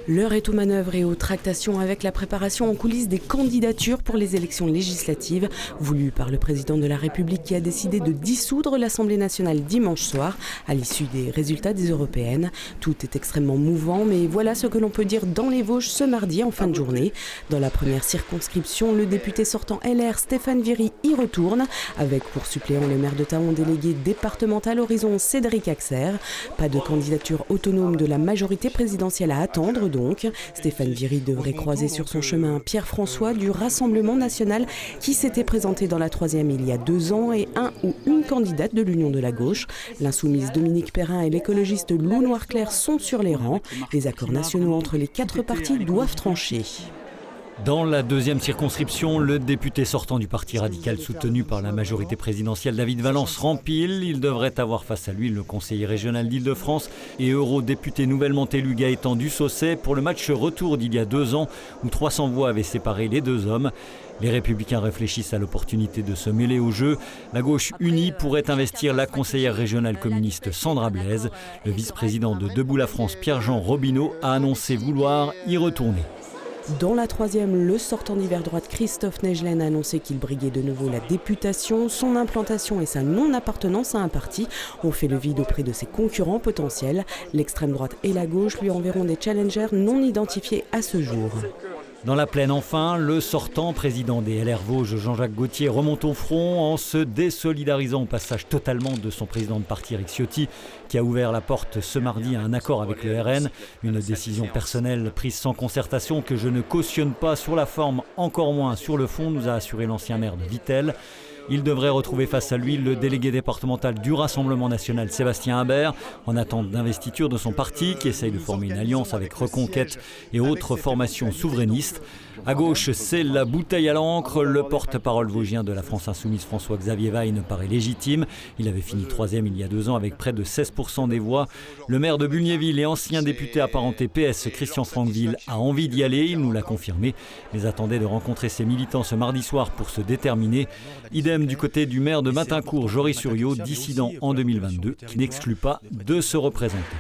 L'heure est aux manœuvres et aux tractations avec la préparation en coulisses des candidatures pour les élections législatives voulues par le président de la République qui a décidé de dissoudre l'Assemblée nationale dimanche soir à l'issue des résultats des européennes. Tout est extrêmement mouvant, mais voilà ce que l'on peut dire dans les Vosges ce mardi en fin de journée. Dans la première circonscription, le député sortant LR Stéphane Viry y retourne avec pour suppléant le maire de Thaon délégué départemental Horizon Cédric Axer. Pas de candidature autonome de la majorité présidentielle à attendre donc. Stéphane Viry devrait croiser sur son chemin Pierre François du Rassemblement national qui s'était présenté dans la 3e il y a 2 ans et un ou une candidate de l'Union de la gauche. L'insoumise Dominique Perrin et l'écologiste Lou Noirclair sont sur les rangs. Les accords nationaux entre les 4 partis doivent trancher. Dans la 2e circonscription, le député sortant du parti radical soutenu par la majorité présidentielle David Valence rempile. Il devrait avoir face à lui le conseiller régional d'Île-de-France et eurodéputé nouvellement élu Gaëtan Dussaucet pour le match retour d'il y a 2 ans où 300 voix avaient séparé les 2 hommes. Les Républicains réfléchissent à l'opportunité de se mêler au jeu. La gauche unie pourrait investir la conseillère régionale communiste Sandra Blaise. Le vice-président de Debout la France, Pierre-Jean Robineau, a annoncé vouloir y retourner. Dans la 3e, le sortant d'hiver droite Christophe Negelen a annoncé qu'il briguait de nouveau la députation. Son implantation et sa non-appartenance à un parti ont fait le vide auprès de ses concurrents potentiels. L'extrême droite et la gauche lui enverront des challengers non identifiés à ce jour. Dans la plaine enfin, le sortant président des LR Vosges, Jean-Jacques Gaultier, remonte au front en se désolidarisant au passage totalement de son président de parti Éric Ciotti, qui a ouvert la porte ce mardi à un accord avec le RN. Une décision personnelle prise sans concertation que je ne cautionne pas sur la forme, encore moins sur le fond, nous a assuré l'ancien maire de Vittel. Il devrait retrouver face à lui le délégué départemental du Rassemblement national Sébastien Habert, en attente d'investiture de son parti qui essaye de former une alliance avec Reconquête et autres formations souverainistes. À gauche, c'est la bouteille à l'encre. Le porte-parole vosgien de la France Insoumise, François-Xavier Wein, paraît légitime. Il avait fini 3e il y a 2 ans avec près de 16% des voix. Le maire de Bulgnéville et ancien député apparenté PS, Christian Franqueville, a envie d'y aller. Il nous l'a confirmé, mais attendait de rencontrer ses militants ce mardi soir pour se déterminer. Idem du côté du maire de Matincourt, Jory Suriot, dissident en 2022, qui n'exclut pas de se représenter.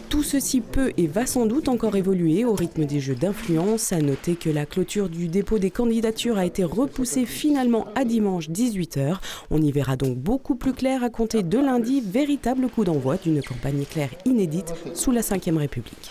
Tout ceci peut et va sans doute encore évoluer au rythme des jeux d'influence. À noter que la clôture du dépôt des candidatures a été repoussée finalement à dimanche 18h. On y verra donc beaucoup plus clair à compter de lundi, véritable coup d'envoi d'une campagne éclair inédite sous la 5e République.